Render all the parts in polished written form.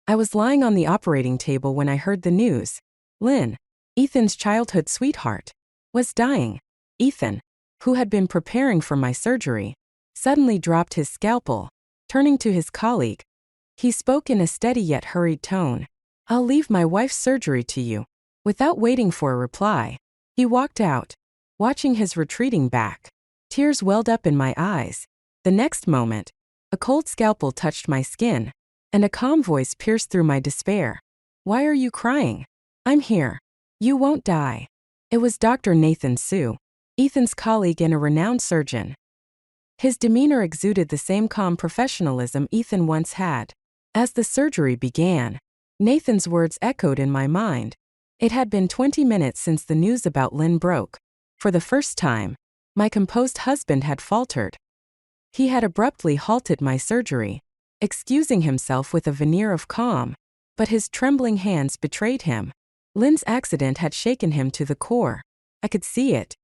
I was lying on the operating table when I heard the news. Lynn, Ethan's childhood sweetheart, was dying. Ethan, who had been preparing for my surgery, suddenly dropped his scalpel. Turning to his colleague, he spoke in a steady yet hurried tone. "I'll leave my wife's surgery to you." Without waiting for a reply, he walked out. Watching his retreating back, tears welled up in my eyes. The next moment, a cold scalpel touched my skin, and a calm voice pierced through my despair. "Why are you crying? I'm here. You won't die." It was Dr. Nathan Sue, Ethan's colleague and a renowned surgeon. His demeanor exuded the same calm professionalism Ethan once had. As the surgery began, Nathan's words echoed in my mind. It had been 20 minutes since the news about Lynn broke. For the first time, my composed husband had faltered. He had abruptly halted my surgery, excusing himself with a veneer of calm, but his trembling hands betrayed him. Lynn's accident had shaken him to the core. I could see it.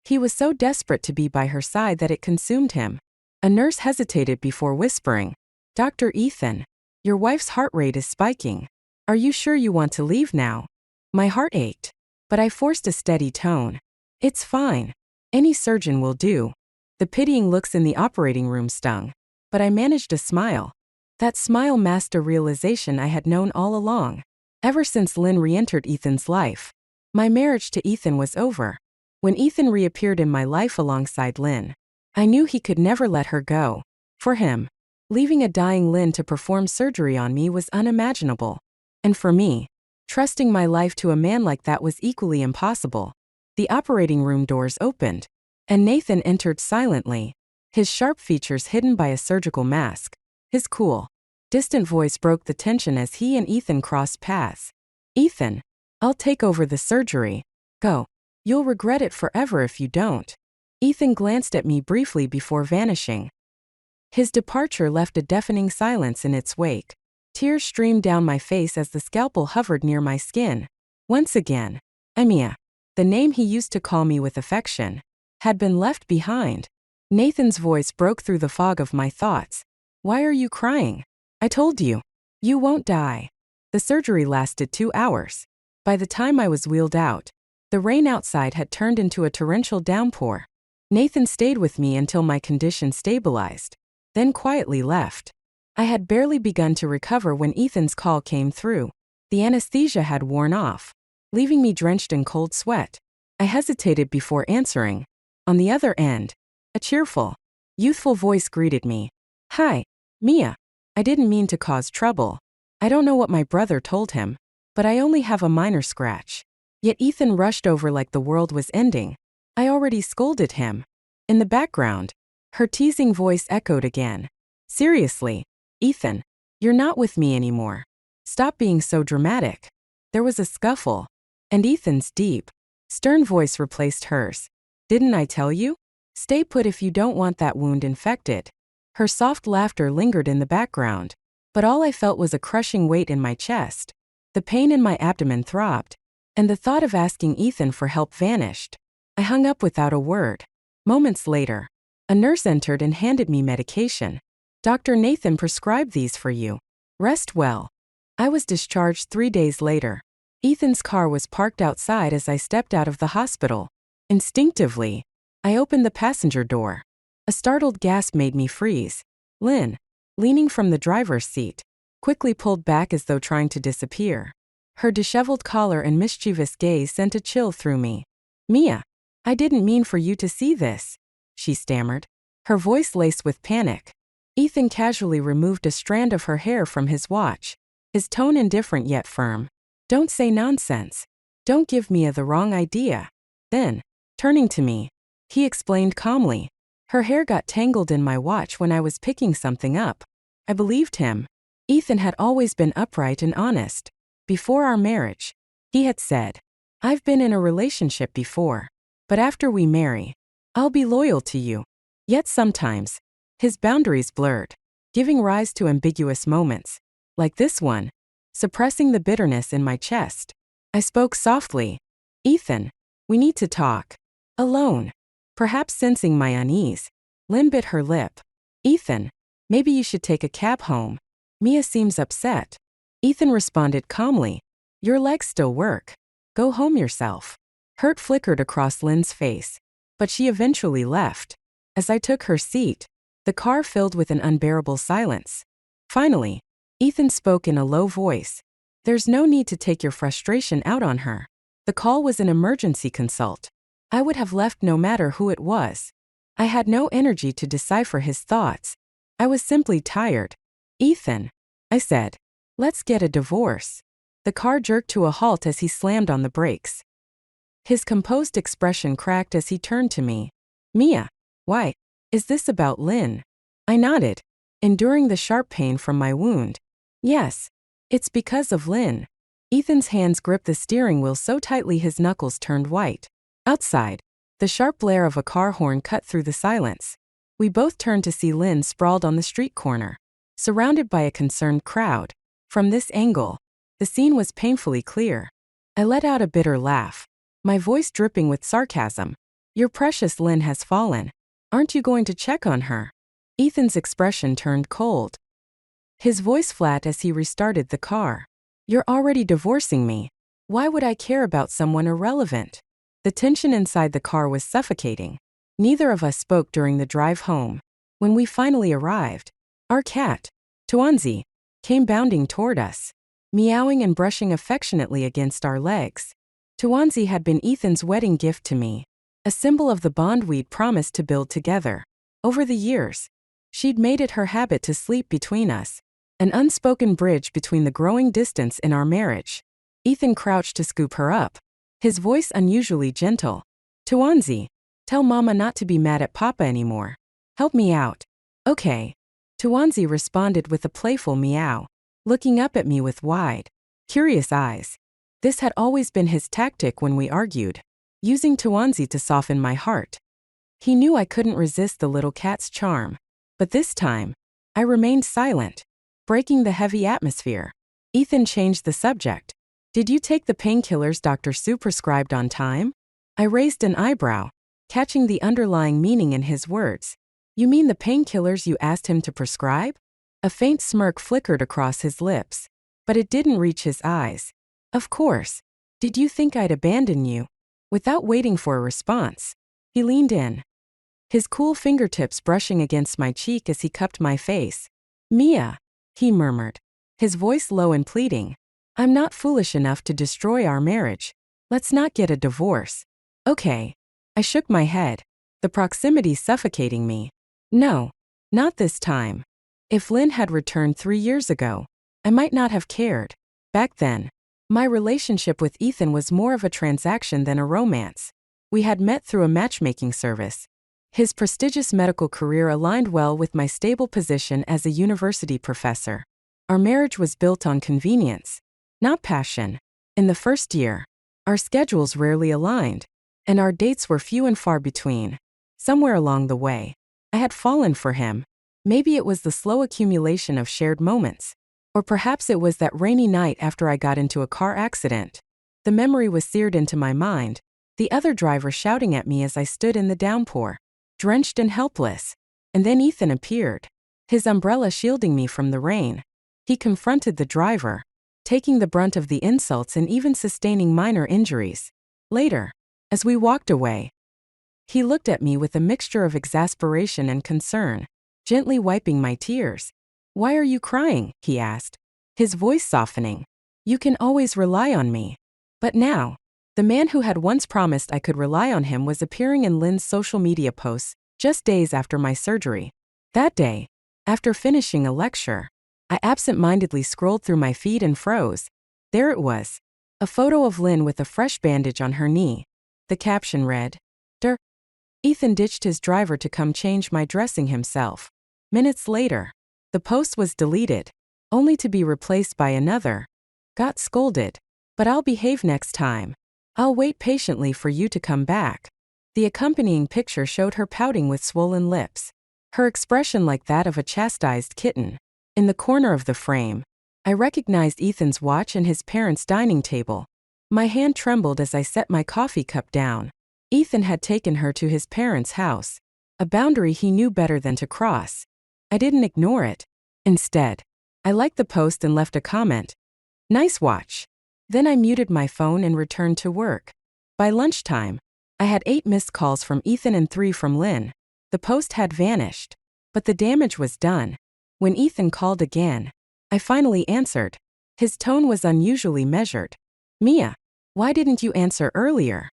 He was so desperate to be by her side that it consumed him. A nurse hesitated before whispering, "Dr. Ethan, your wife's heart rate is spiking. Are you sure you want to leave now?" My heart ached, but I forced a steady tone. "It's fine. Any surgeon will do." The pitying looks in the operating room stung, but I managed a smile. That smile masked a realization I had known all along. Ever since Lynn re-entered Ethan's life, my marriage to Ethan was over. When Ethan reappeared in my life alongside Lynn, I knew he could never let her go. For him, leaving a dying Lynn to perform surgery on me was unimaginable. And for me, trusting my life to a man like that was equally impossible. The operating room doors opened, and Nathan entered silently, his sharp features hidden by a surgical mask. His cool, distant voice broke the tension as he and Ethan crossed paths. "Ethan, I'll take over the surgery. Go. You'll regret it forever if you don't." Ethan glanced at me briefly before vanishing. His departure left a deafening silence in its wake. Tears streamed down my face as the scalpel hovered near my skin. Once again, Mia, the name he used to call me with affection, had been left behind. Nathan's voice broke through the fog of my thoughts. "Why are you crying? I told you. You won't die." The surgery lasted 2 hours. By the time I was wheeled out, the rain outside had turned into a torrential downpour. Nathan stayed with me until my condition stabilized, then quietly left. I had barely begun to recover when Ethan's call came through. The anesthesia had worn off, leaving me drenched in cold sweat. I hesitated before answering. On the other end, a cheerful, youthful voice greeted me. "Hi, Mia. I didn't mean to cause trouble. I don't know what my brother told him, but I only have a minor scratch." Yet Ethan rushed over like the world was ending. I already scolded him. In the background, her teasing voice echoed again. "Seriously, Ethan, you're not with me anymore. Stop being so dramatic." There was a scuffle, and Ethan's deep, stern voice replaced hers. "Didn't I tell you? Stay put if you don't want that wound infected." Her soft laughter lingered in the background, but all I felt was a crushing weight in my chest. The pain in my abdomen throbbed, and the thought of asking Ethan for help vanished. I hung up without a word. Moments later, a nurse entered and handed me medication. "Dr. Nathan prescribed these for you. Rest well." I was discharged 3 days later. Ethan's car was parked outside as I stepped out of the hospital. Instinctively, I opened the passenger door. A startled gasp made me freeze. Lynn, leaning from the driver's seat, quickly pulled back as though trying to disappear. Her disheveled collar and mischievous gaze sent a chill through me. "Mia, I didn't mean for you to see this," she stammered, her voice laced with panic. Ethan casually removed a strand of her hair from his watch, his tone indifferent yet firm. "Don't say nonsense. Don't give Mia the wrong idea." Then, turning to me, he explained calmly. "Her hair got tangled in my watch when I was picking something up." I believed him. Ethan had always been upright and honest. Before our marriage, he had said, "I've been in a relationship before, but after we marry, I'll be loyal to you." Yet sometimes, his boundaries blurred, giving rise to ambiguous moments, like this one, suppressing the bitterness in my chest. I spoke softly. "Ethan, we need to talk. Alone." Perhaps sensing my unease, Lynn bit her lip. "Ethan, maybe you should take a cab home. Mia seems upset." Ethan responded calmly. Your legs still work. Go home yourself. Hurt flickered across Lynn's face, but she eventually left. As I took her seat, the car filled with an unbearable silence. Finally, Ethan spoke in a low voice. There's no need to take your frustration out on her. The call was an emergency consult. I would have left no matter who it was. I had no energy to decipher his thoughts. I was simply tired. Ethan, I said, let's get a divorce. The car jerked to a halt as he slammed on the brakes. His composed expression cracked as he turned to me. Mia, why? Is this about Lynn? I nodded, enduring the sharp pain from my wound. Yes, it's because of Lynn. Ethan's hands gripped the steering wheel so tightly his knuckles turned white. Outside, the sharp blare of a car horn cut through the silence. We both turned to see Lynn sprawled on the street corner, surrounded by a concerned crowd. From this angle, the scene was painfully clear. I let out a bitter laugh, my voice dripping with sarcasm. Your precious Lynn has fallen. Aren't you going to check on her? Ethan's expression turned cold, his voice flat as he restarted the car. You're already divorcing me. Why would I care about someone irrelevant? The tension inside the car was suffocating. Neither of us spoke during the drive home. When we finally arrived, our cat, Tuanzi, came bounding toward us, meowing and brushing affectionately against our legs. Tuanzi had been Ethan's wedding gift to me, a symbol of the bond we'd promised to build together. Over the years, she'd made it her habit to sleep between us, an unspoken bridge between the growing distance in our marriage. Ethan crouched to scoop her up, his voice unusually gentle. Tuanzi, tell Mama not to be mad at Papa anymore. Help me out. Okay. Tuanzi responded with a playful meow, looking up at me with wide, curious eyes. This had always been his tactic when we argued, using Tuanzi to soften my heart. He knew I couldn't resist the little cat's charm, but this time, I remained silent, breaking the heavy atmosphere. Ethan changed the subject. Did you take the painkillers Dr. Sue prescribed on time? I raised an eyebrow, catching the underlying meaning in his words. You mean the painkillers you asked him to prescribe? A faint smirk flickered across his lips, but it didn't reach his eyes. Of course. Did you think I'd abandon you? Without waiting for a response, he leaned in, his cool fingertips brushing against my cheek as he cupped my face. Mia, he murmured, his voice low and pleading. I'm not foolish enough to destroy our marriage. Let's not get a divorce. Okay. I shook my head, the proximity suffocating me. No, not this time. If Lynn had returned 3 years ago, I might not have cared. Back then, my relationship with Ethan was more of a transaction than a romance. We had met through a matchmaking service. His prestigious medical career aligned well with my stable position as a university professor. Our marriage was built on convenience, not passion. In the first year, our schedules rarely aligned, and our dates were few and far between. Somewhere along the way, I had fallen for him. Maybe it was the slow accumulation of shared moments, or perhaps it was that rainy night after I got into a car accident. The memory was seared into my mind, the other driver shouting at me as I stood in the downpour, drenched and helpless. And then Ethan appeared, his umbrella shielding me from the rain. He confronted the driver, taking the brunt of the insults and even sustaining minor injuries. Later, as we walked away, he looked at me with a mixture of exasperation and concern, gently wiping my tears. Why are you crying? He asked, his voice softening. You can always rely on me. But now, the man who had once promised I could rely on him was appearing in Lynn's social media posts just days after my surgery. That day, after finishing a lecture, I absent-mindedly scrolled through my feed and froze. There it was, a photo of Lynn with a fresh bandage on her knee. The caption read, Ethan ditched his driver to come change my dressing himself. Minutes later, the post was deleted, only to be replaced by another. Got scolded. But I'll behave next time. I'll wait patiently for you to come back. The accompanying picture showed her pouting with swollen lips, her expression like that of a chastised kitten. In the corner of the frame, I recognized Ethan's watch and his parents' dining table. My hand trembled as I set my coffee cup down. Ethan had taken her to his parents' house, a boundary he knew better than to cross. I didn't ignore it. Instead, I liked the post and left a comment. Nice watch. Then I muted my phone and returned to work. By lunchtime, I had 8 missed calls from Ethan and 3 from Lynn. The post had vanished, but the damage was done. When Ethan called again, I finally answered. His tone was unusually measured. Mia, why didn't you answer earlier?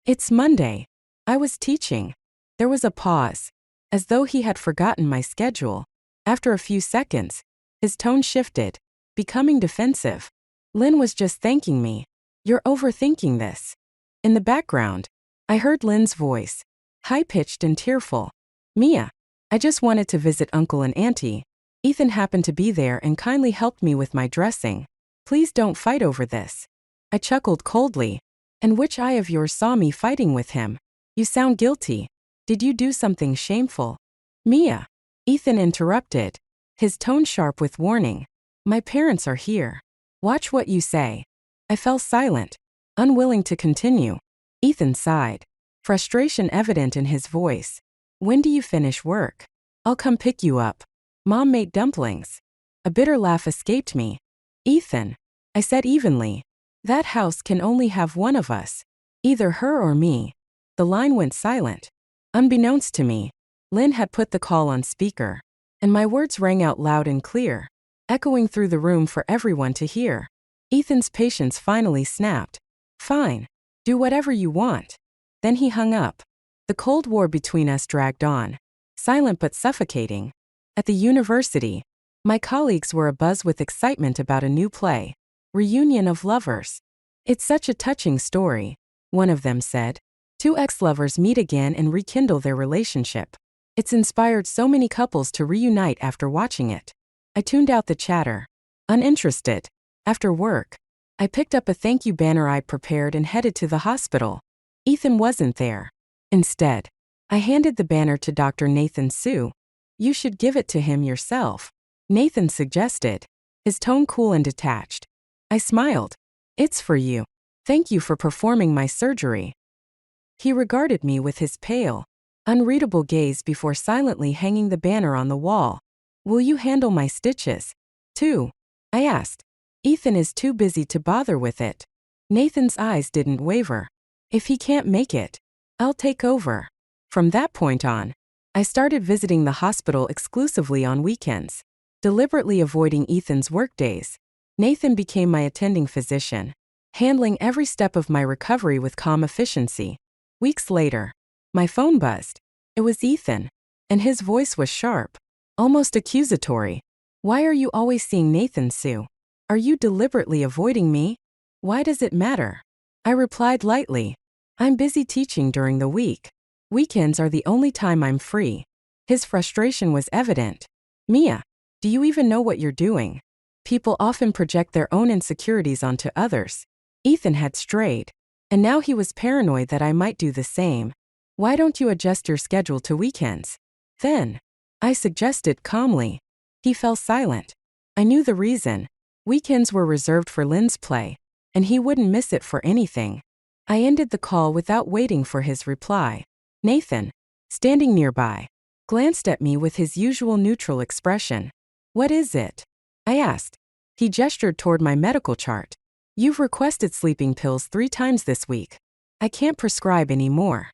It's Monday. I was teaching. There was a pause, as though he had forgotten my schedule. After a few seconds, his tone shifted, becoming defensive. Lynn was just thanking me. You're overthinking this. In the background, I heard Lynn's voice, high-pitched and tearful. Mia, I just wanted to visit Uncle and Auntie. Ethan happened to be there and kindly helped me with my dressing. Please don't fight over this. I chuckled coldly. And which eye of yours saw me fighting with him? You sound guilty. Did you do something shameful? Mia, Ethan interrupted, his tone sharp with warning. My parents are here. Watch what you say. I fell silent, unwilling to continue. Ethan sighed, frustration evident in his voice. When do you finish work? I'll come pick you up. Mom made dumplings. A bitter laugh escaped me. Ethan, I said evenly. That house can only have one of us. Either her or me. The line went silent. Unbeknownst to me, Lynn had put the call on speaker, and my words rang out loud and clear, echoing through the room for everyone to hear. Ethan's patience finally snapped. Fine. Do whatever you want. Then he hung up. The Cold War between us dragged on, silent but suffocating. At the university, my colleagues were abuzz with excitement about a new play, Reunion of Lovers. It's such a touching story, one of them said. 2 ex-lovers meet again and rekindle their relationship. It's inspired so many couples to reunite after watching it. I tuned out the chatter, uninterested. After work, I picked up a thank you banner I'd prepared and headed to the hospital. Ethan wasn't there. Instead, I handed the banner to Dr. Nathan Sue. You should give it to him yourself, Nathan suggested, his tone cool and detached. I smiled. It's for you. Thank you for performing my surgery. He regarded me with his pale, unreadable gaze before silently hanging the banner on the wall. Will you handle my stitches, too? I asked. Ethan is too busy to bother with it. Nathan's eyes didn't waver. If he can't make it, I'll take over. From that point on, I started visiting the hospital exclusively on weekends, deliberately avoiding Ethan's workdays. Nathan became my attending physician, handling every step of my recovery with calm efficiency. Weeks later, my phone buzzed. It was Ethan, and his voice was sharp, almost accusatory. Why are you always seeing Nathan, Sue? Are you deliberately avoiding me? Why does it matter? I replied lightly. I'm busy teaching during the week. Weekends are the only time I'm free. His frustration was evident. Mia, do you even know what you're doing? People often project their own insecurities onto others. Ethan had strayed, and now he was paranoid that I might do the same. Why don't you adjust your schedule to weekends? Then, I suggested calmly. He fell silent. I knew the reason. Weekends were reserved for Lynn's play, and he wouldn't miss it for anything. I ended the call without waiting for his reply. Nathan, standing nearby, glanced at me with his usual neutral expression. What is it? I asked. He gestured toward my medical chart. You've requested sleeping pills 3 times this week. I can't prescribe any more.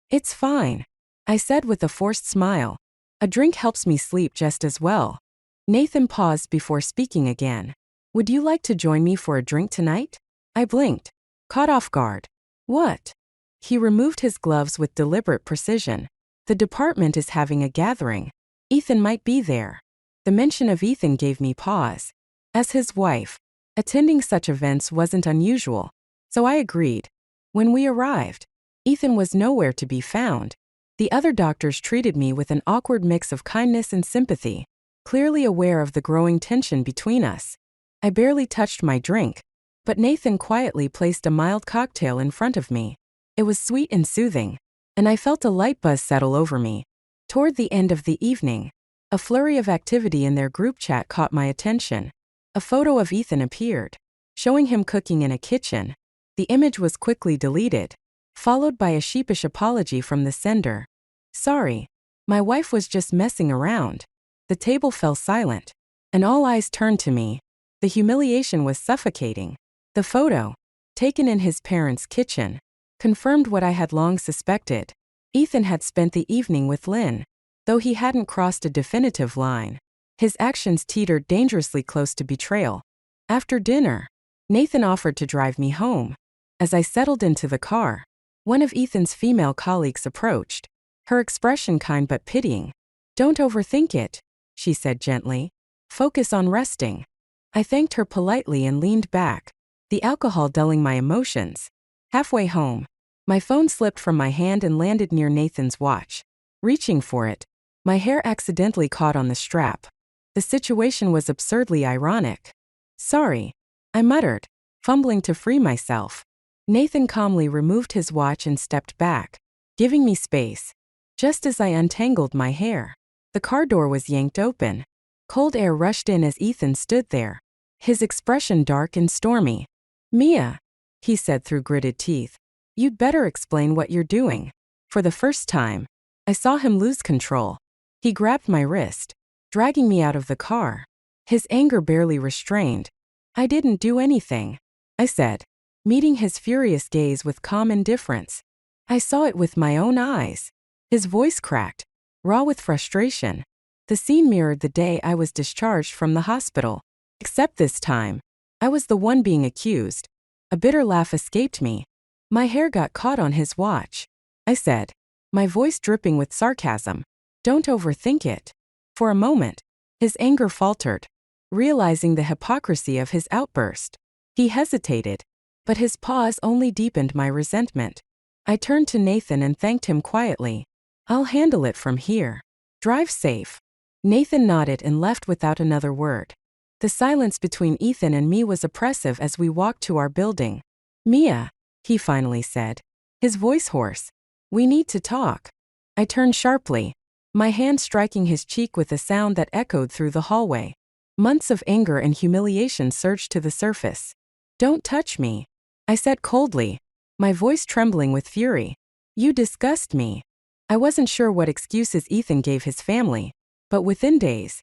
It's fine, I said with a forced smile. A drink helps me sleep just as well. Nathan paused before speaking again. Would you like to join me for a drink tonight? I blinked, caught off guard. What? He removed his gloves with deliberate precision. The department is having a gathering. Ethan might be there. The mention of Ethan gave me pause. As his wife, attending such events wasn't unusual, so I agreed. When we arrived, Ethan was nowhere to be found. The other doctors treated me with an awkward mix of kindness and sympathy, clearly aware of the growing tension between us. I barely touched my drink, but Nathan quietly placed a mild cocktail in front of me. It was sweet and soothing, and I felt a light buzz settle over me. Toward the end of the evening, a flurry of activity in their group chat caught my attention. A photo of Ethan appeared, showing him cooking in a kitchen. The image was quickly deleted, followed by a sheepish apology from the sender. Sorry, my wife was just messing around. The table fell silent, and all eyes turned to me. The humiliation was suffocating. The photo, taken in his parents' kitchen, confirmed what I had long suspected. Ethan had spent the evening with Lynn, though he hadn't crossed a definitive line. His actions teetered dangerously close to betrayal. After dinner, Nathan offered to drive me home. As I settled into the car, one of Ethan's female colleagues approached, her expression kind but pitying. "Don't overthink it," she said gently. "Focus on resting." I thanked her politely and leaned back, the alcohol dulling my emotions. Halfway home, my phone slipped from my hand and landed near Nathan's watch. Reaching for it, my hair accidentally caught on the strap. The situation was absurdly ironic. "Sorry," I muttered, fumbling to free myself. Nathan calmly removed his watch and stepped back, giving me space. Just as I untangled my hair, the car door was yanked open. Cold air rushed in as Ethan stood there, his expression dark and stormy. "Mia," he said through gritted teeth, "you'd better explain what you're doing." For the first time, I saw him lose control. He grabbed my wrist, dragging me out of the car, his anger barely restrained. "I didn't do anything," I said, meeting his furious gaze with calm indifference. "I saw it with my own eyes." His voice cracked, raw with frustration. The scene mirrored the day I was discharged from the hospital. Except this time, I was the one being accused. A bitter laugh escaped me. "My hair got caught on his watch," I said, my voice dripping with sarcasm. "Don't overthink it." For a moment, his anger faltered, realizing the hypocrisy of his outburst. He hesitated, but his pause only deepened my resentment. I turned to Nathan and thanked him quietly. "I'll handle it from here. Drive safe." Nathan nodded and left without another word. The silence between Ethan and me was oppressive as we walked to our building. "Mia," he finally said, his voice hoarse, "we need to talk." I turned sharply, my hand striking his cheek with a sound that echoed through the hallway. Months of anger and humiliation surged to the surface. "Don't touch me," I said coldly, my voice trembling with fury. "You disgust me." I wasn't sure what excuses Ethan gave his family, but within days,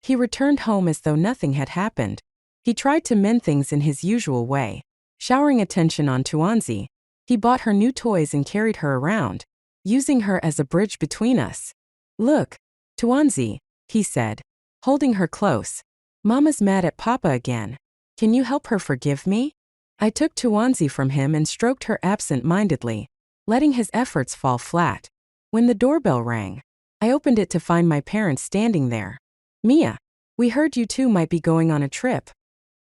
he returned home as though nothing had happened. He tried to mend things in his usual way, showering attention on Tuanzi. He bought her new toys and carried her around, using her as a bridge between us. "Look, Tuanzi," he said, holding her close. "Mama's mad at Papa again. Can you help her forgive me?" I took Tuanzi from him and stroked her absent-mindedly, letting his efforts fall flat. When the doorbell rang, I opened it to find my parents standing there. "Mia, we heard you two might be going on a trip,"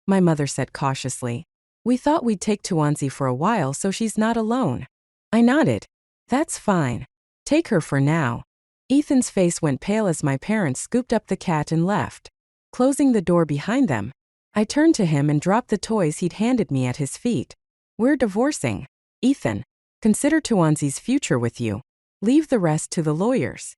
my mother said cautiously. "We thought we'd take Tuanzi for a while so she's not alone." I nodded. "That's fine. Take her for now." Ethan's face went pale as my parents scooped up the cat and left. Closing the door behind them, I turned to him and dropped the toys he'd handed me at his feet. "We're divorcing. Ethan, consider Tuanzi's future with you. Leave the rest to the lawyers."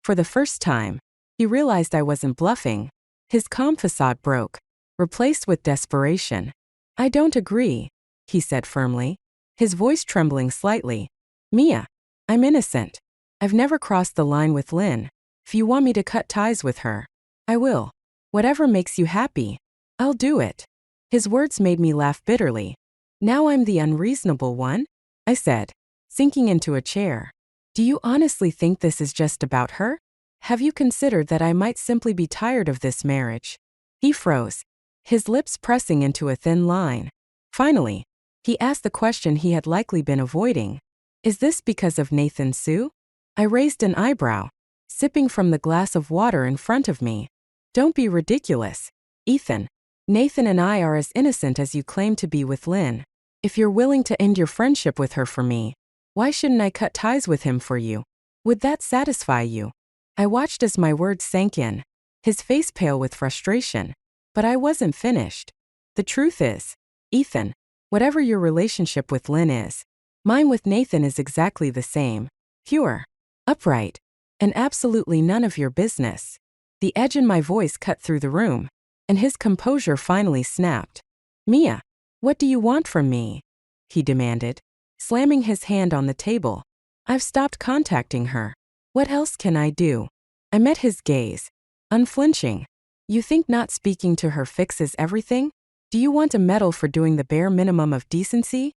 For the first time, he realized I wasn't bluffing. His calm facade broke, replaced with desperation. "I don't agree," he said firmly, his voice trembling slightly. "Mia, I'm innocent. I've never crossed the line with Lynn. If you want me to cut ties with her, I will. Whatever makes you happy, I'll do it." His words made me laugh bitterly. "Now I'm the unreasonable one?" I said, sinking into a chair. "Do you honestly think this is just about her? Have you considered that I might simply be tired of this marriage?" He froze, his lips pressing into a thin line. Finally, he asked the question he had likely been avoiding. "Is this because of Nathan Sue?" I raised an eyebrow, sipping from the glass of water in front of me. "Don't be ridiculous, Ethan. Nathan and I are as innocent as you claim to be with Lynn. If you're willing to end your friendship with her for me, why shouldn't I cut ties with him for you? Would that satisfy you?" I watched as my words sank in, his face pale with frustration. But I wasn't finished. "The truth is, Ethan, whatever your relationship with Lynn is, mine with Nathan is exactly the same. Pure, upright, and absolutely none of your business." The edge in my voice cut through the room, and his composure finally snapped. "Mia, what do you want from me?" he demanded, slamming his hand on the table. "I've stopped contacting her. What else can I do?" I met his gaze, unflinching. You think not speaking to her fixes everything? Do you want a medal for doing the bare minimum of decency?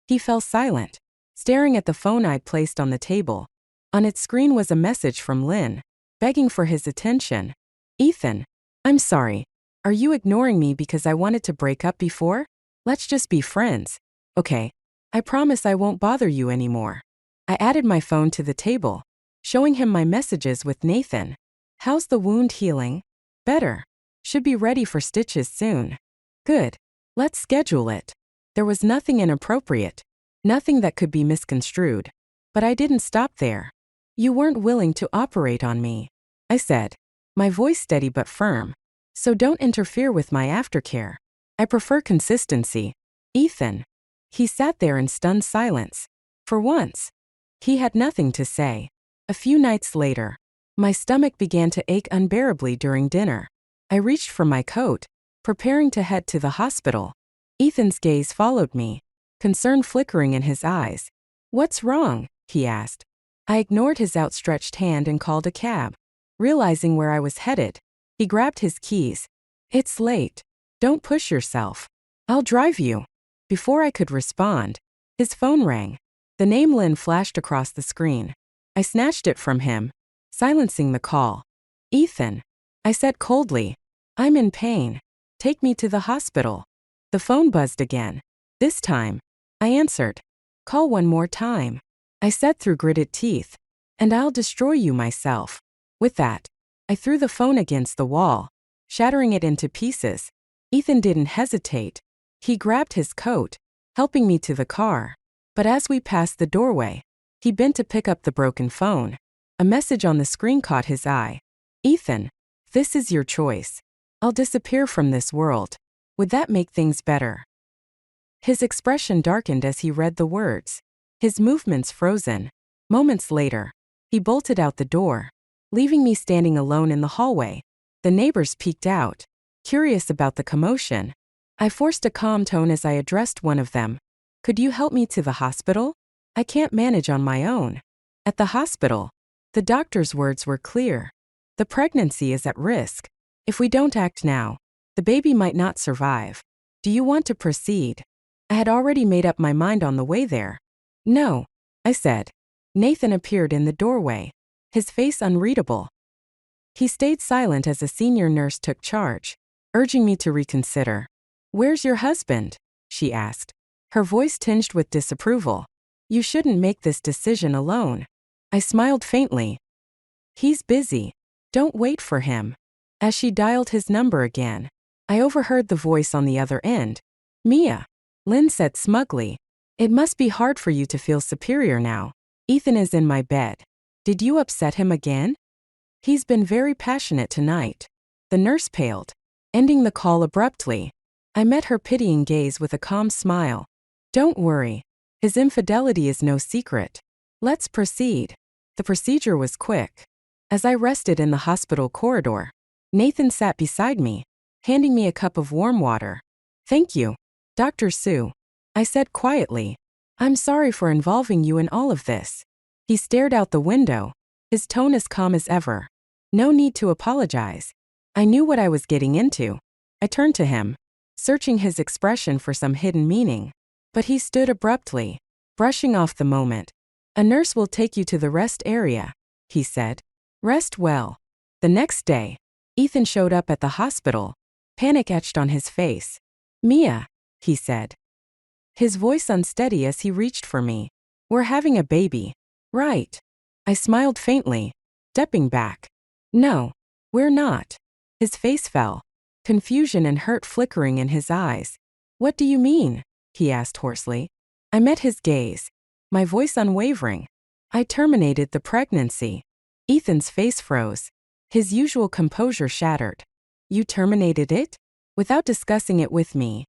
He fell silent, staring at the phone I'd placed on the table. On its screen was a message from Lynn, begging for his attention. Ethan, I'm sorry. Are you ignoring me because I wanted to break up before? Let's just be friends. Okay. I promise I won't bother you anymore. I added my phone to the table, showing him my messages with Nathan. How's the wound healing? Better. Should be ready for stitches soon. Good. Let's schedule it. There was nothing inappropriate, nothing that could be misconstrued. But I didn't stop there. You weren't willing to operate on me, I said, my voice steady but firm. So don't interfere with my aftercare. I prefer consistency. Ethan. He sat there in stunned silence. For once, he had nothing to say. A few nights later, my stomach began to ache unbearably during dinner. I reached for my coat, preparing to head to the hospital. Ethan's gaze followed me, concern flickering in his eyes. What's wrong? He asked. I ignored his outstretched hand and called a cab. Realizing where I was headed, he grabbed his keys. It's late. Don't push yourself. I'll drive you. Before I could respond, his phone rang. The name Lynn flashed across the screen. I snatched it from him, silencing the call. Ethan, I said coldly, I'm in pain. Take me to the hospital. The phone buzzed again. This time, I answered. Call one more time. I said through gritted teeth. And I'll destroy you myself. With that, I threw the phone against the wall, shattering it into pieces. Ethan didn't hesitate. He grabbed his coat, helping me to the car. But as we passed the doorway, he bent to pick up the broken phone. A message on the screen caught his eye. Ethan, this is your choice. I'll disappear from this world. Would that make things better? His expression darkened as he read the words. His movements frozen. Moments later, he bolted out the door, leaving me standing alone in the hallway. The neighbors peeked out, curious about the commotion. I forced a calm tone as I addressed one of them. Could you help me to the hospital? I can't manage on my own. At the hospital, the doctor's words were clear. The pregnancy is at risk. If we don't act now, the baby might not survive. Do you want to proceed? I had already made up my mind on the way there. No, I said. Nathan appeared in the doorway, his face unreadable. He stayed silent as a senior nurse took charge, urging me to reconsider. Where's your husband? She asked, her voice tinged with disapproval. You shouldn't make this decision alone. I smiled faintly. He's busy. Don't wait for him. As she dialed his number again, I overheard the voice on the other end. Mia, Lynn said smugly. It must be hard for you to feel superior now. Ethan is in my bed. Did you upset him again? He's been very passionate tonight. The nurse paled, ending the call abruptly. I met her pitying gaze with a calm smile. Don't worry. His infidelity is no secret. Let's proceed. The procedure was quick. As I rested in the hospital corridor, Nathan sat beside me, handing me a cup of warm water. Thank you, Dr. Sue. I said quietly. I'm sorry for involving you in all of this. He stared out the window, his tone as calm as ever. No need to apologize. I knew what I was getting into. I turned to him, searching his expression for some hidden meaning. But he stood abruptly, brushing off the moment. A nurse will take you to the rest area, he said. Rest well. The next day, Ethan showed up at the hospital, panic etched on his face. Mia, he said, his voice unsteady as he reached for me. We're having a baby. Right. I smiled faintly, stepping back. No, we're not. His face fell, confusion and hurt flickering in his eyes. What do you mean? He asked hoarsely. I met his gaze, my voice unwavering. I terminated the pregnancy. Ethan's face froze. His usual composure shattered. You terminated it? Without discussing it with me?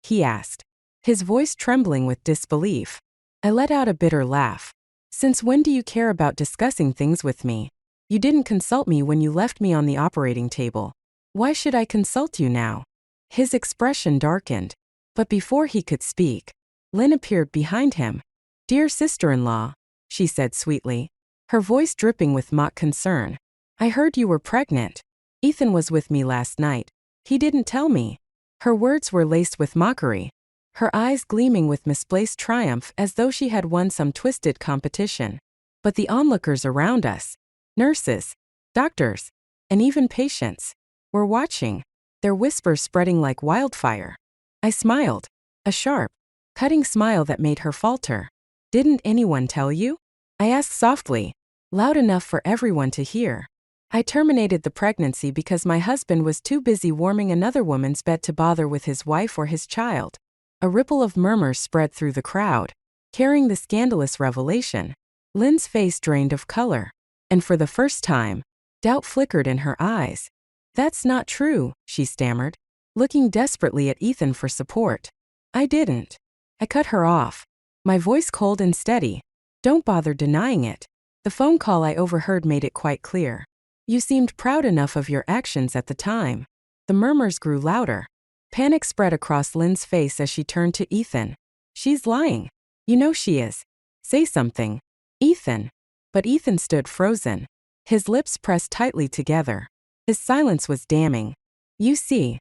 He asked, his voice trembling with disbelief. I let out a bitter laugh. Since when do you care about discussing things with me? You didn't consult me when you left me on the operating table. Why should I consult you now? His expression darkened. But before he could speak, Lynn appeared behind him. Dear sister-in-law, she said sweetly, her voice dripping with mock concern. I heard you were pregnant. Ethan was with me last night. He didn't tell me. Her words were laced with mockery, her eyes gleaming with misplaced triumph as though she had won some twisted competition. But the onlookers around us, nurses, doctors, and even patients, were watching, their whispers spreading like wildfire. I smiled, a sharp, cutting smile that made her falter. "Didn't anyone tell you?" I asked softly, loud enough for everyone to hear. "I terminated the pregnancy because my husband was too busy warming another woman's bed to bother with his wife or his child." A ripple of murmurs spread through the crowd, carrying the scandalous revelation. Lynn's face drained of color, and for the first time, doubt flickered in her eyes. "That's not true," she stammered, looking desperately at Ethan for support. "I didn't." I cut her off, my voice cold and steady. "Don't bother denying it." The phone call I overheard made it quite clear. "You seemed proud enough of your actions at the time." The murmurs grew louder. Panic spread across Lynn's face as she turned to Ethan. "She's lying. You know she is. Say something, Ethan." But Ethan stood frozen, his lips pressed tightly together. His silence was damning. "You see,"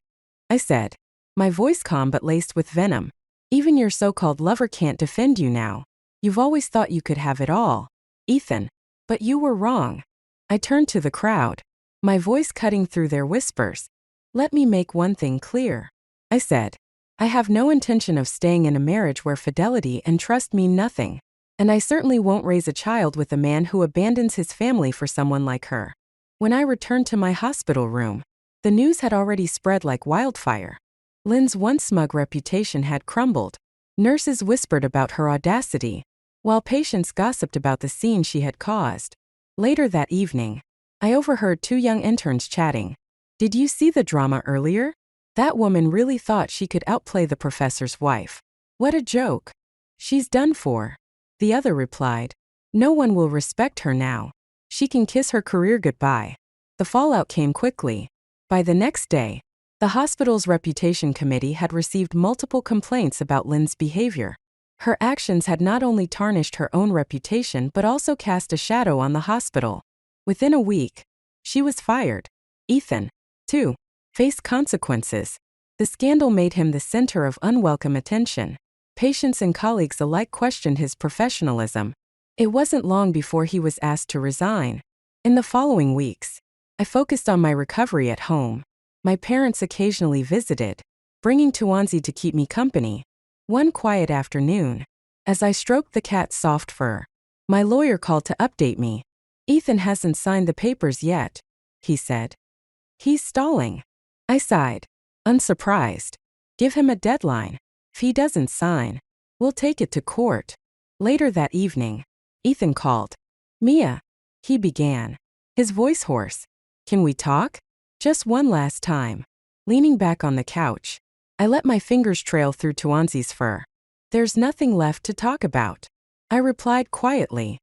I said, my voice calm but laced with venom, "even your so-called lover can't defend you now. You've always thought you could have it all, Ethan. But you were wrong." I turned to the crowd, my voice cutting through their whispers. "Let me make one thing clear," I said. "I have no intention of staying in a marriage where fidelity and trust mean nothing. And I certainly won't raise a child with a man who abandons his family for someone like her." When I returned to my hospital room, the news had already spread like wildfire. Lynn's once smug reputation had crumbled. Nurses whispered about her audacity, while patients gossiped about the scene she had caused. Later that evening, I overheard two young interns chatting. "Did you see the drama earlier? That woman really thought she could outplay the professor's wife. What a joke. She's done for." The other replied, "No one will respect her now. She can kiss her career goodbye." The fallout came quickly. By the next day, the hospital's reputation committee had received multiple complaints about Lynn's behavior. Her actions had not only tarnished her own reputation but also cast a shadow on the hospital. Within a week, she was fired. Ethan, too, faced consequences. The scandal made him the center of unwelcome attention. Patients and colleagues alike questioned his professionalism. It wasn't long before he was asked to resign. In the following weeks, I focused on my recovery at home. My parents occasionally visited, bringing Tuanzi to keep me company. One quiet afternoon, as I stroked the cat's soft fur, my lawyer called to update me. "Ethan hasn't signed the papers yet," he said. "He's stalling." I sighed, unsurprised. "Give him a deadline. If he doesn't sign, we'll take it to court." Later that evening, Ethan called. "Mia," he began, his voice hoarse. "Can we talk? Just one last time." Leaning back on the couch, I let my fingers trail through Tuanzi's fur. "There's nothing left to talk about," I replied quietly.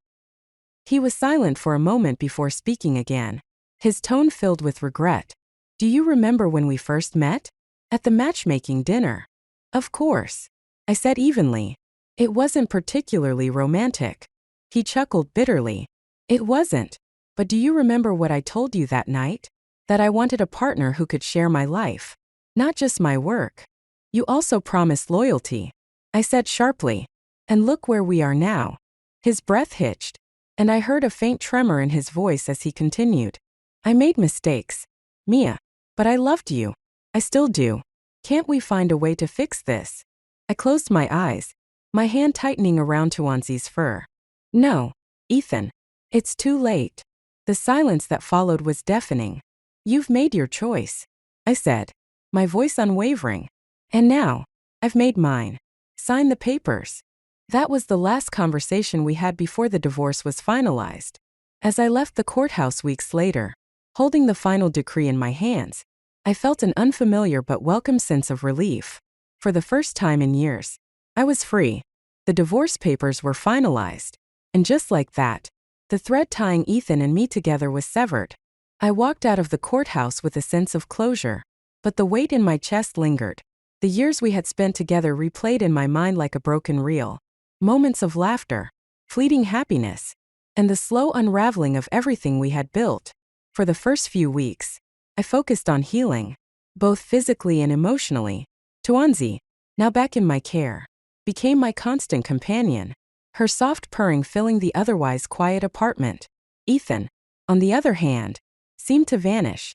He was silent for a moment before speaking again, his tone filled with regret. "Do you remember when we first met? At the matchmaking dinner?" "Of course," I said evenly. "It wasn't particularly romantic." He chuckled bitterly. "It wasn't. But do you remember what I told you that night? That I wanted a partner who could share my life, not just my work." "You also promised loyalty," I said sharply. "And look where we are now." His breath hitched, and I heard a faint tremor in his voice as he continued. "I made mistakes, Mia, but I loved you. I still do. Can't we find a way to fix this?" I closed my eyes, my hand tightening around Tuanzi's fur. "No, Ethan. It's too late." The silence that followed was deafening. "You've made your choice," I said, my voice unwavering. "And now, I've made mine. Sign the papers." That was the last conversation we had before the divorce was finalized. As I left the courthouse weeks later, holding the final decree in my hands, I felt an unfamiliar but welcome sense of relief. For the first time in years, I was free. The divorce papers were finalized. And just like that, the thread tying Ethan and me together was severed. I walked out of the courthouse with a sense of closure, but the weight in my chest lingered. The years we had spent together replayed in my mind like a broken reel. Moments of laughter, fleeting happiness, and the slow unraveling of everything we had built. For the first few weeks, I focused on healing, both physically and emotionally. Tuanzi, now back in my care, became my constant companion, her soft purring filling the otherwise quiet apartment. Ethan, on the other hand, seemed to vanish.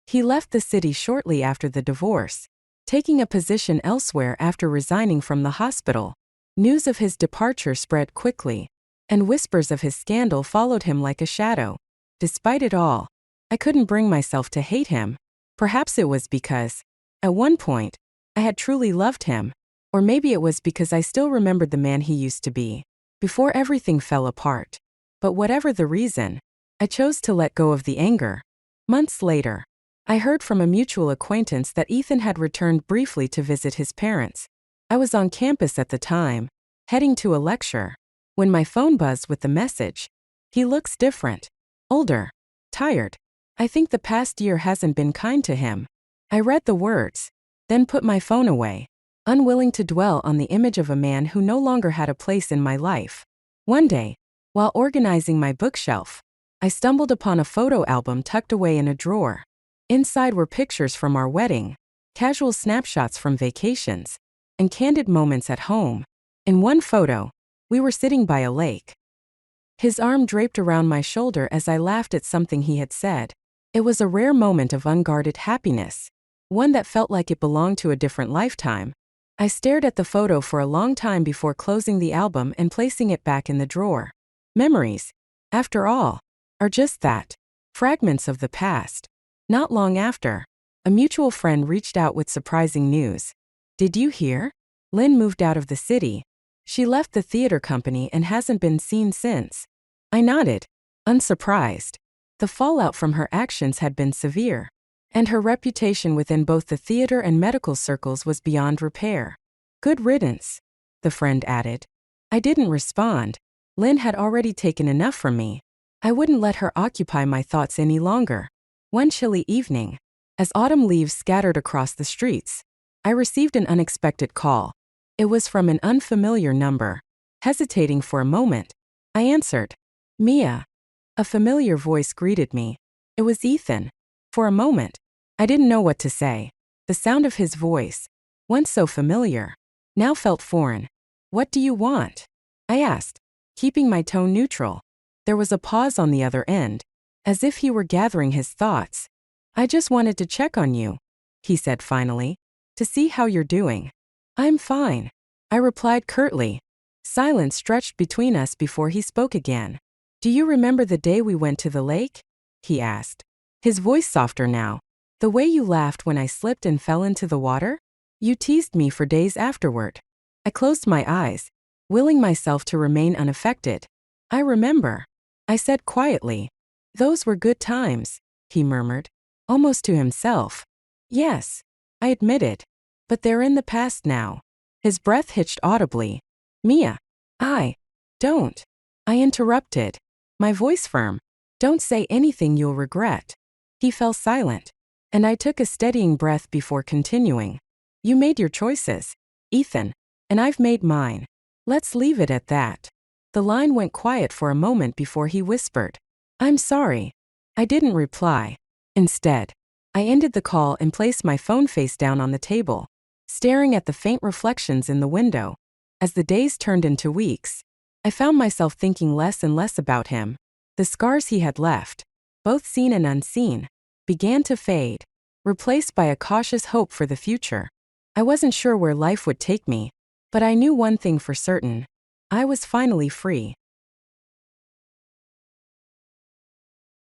He left the city shortly after the divorce, taking a position elsewhere after resigning from the hospital. News of his departure spread quickly, and whispers of his scandal followed him like a shadow. Despite it all, I couldn't bring myself to hate him. Perhaps it was because, at one point, I had truly loved him, or maybe it was because I still remembered the man he used to be, before everything fell apart. But whatever the reason, I chose to let go of the anger. Months later, I heard from a mutual acquaintance that Ethan had returned briefly to visit his parents. I was on campus at the time, heading to a lecture, when my phone buzzed with the message. He looks different. Older. Tired. I think the past year hasn't been kind to him. I read the words, then put my phone away, unwilling to dwell on the image of a man who no longer had a place in my life. One day, while organizing my bookshelf, I stumbled upon a photo album tucked away in a drawer. Inside were pictures from our wedding, casual snapshots from vacations, and candid moments at home. In one photo, we were sitting by a lake. His arm draped around my shoulder as I laughed at something he had said. It was a rare moment of unguarded happiness, one that felt like it belonged to a different lifetime. I stared at the photo for a long time before closing the album and placing it back in the drawer. Memories, after all, are just that, fragments of the past. Not long after, a mutual friend reached out with surprising news. Did you hear? Lynn moved out of the city. She left the theater company and hasn't been seen since. I nodded, unsurprised. The fallout from her actions had been severe, and her reputation within both the theater and medical circles was beyond repair. Good riddance, the friend added. I didn't respond. Lynn had already taken enough from me. I wouldn't let her occupy my thoughts any longer. One chilly evening, as autumn leaves scattered across the streets, I received an unexpected call. It was from an unfamiliar number. Hesitating for a moment, I answered. Mia. A familiar voice greeted me. It was Ethan. For a moment, I didn't know what to say. The sound of his voice, once so familiar, now felt foreign. What do you want? I asked, keeping my tone neutral. There was a pause on the other end, as if he were gathering his thoughts. I just wanted to check on you, he said finally, to see how you're doing. I'm fine, I replied curtly. Silence stretched between us before he spoke again. Do you remember the day we went to the lake? He asked, his voice softer now. The way you laughed when I slipped and fell into the water? You teased me for days afterward. I closed my eyes, willing myself to remain unaffected. I remember, I said quietly. Those were good times, he murmured, almost to himself. Yes, I admitted. But they're in the past now. His breath hitched audibly. Mia. Don't. I interrupted, my voice firm. Don't say anything you'll regret. He fell silent, and I took a steadying breath before continuing. You made your choices, Ethan, and I've made mine. Let's leave it at that. The line went quiet for a moment before he whispered. I'm sorry. I didn't reply. Instead, I ended the call and placed my phone face down on the table, staring at the faint reflections in the window. As the days turned into weeks, I found myself thinking less and less about him. The scars he had left, both seen and unseen, began to fade, replaced by a cautious hope for the future. I wasn't sure where life would take me, but I knew one thing for certain. I was finally free.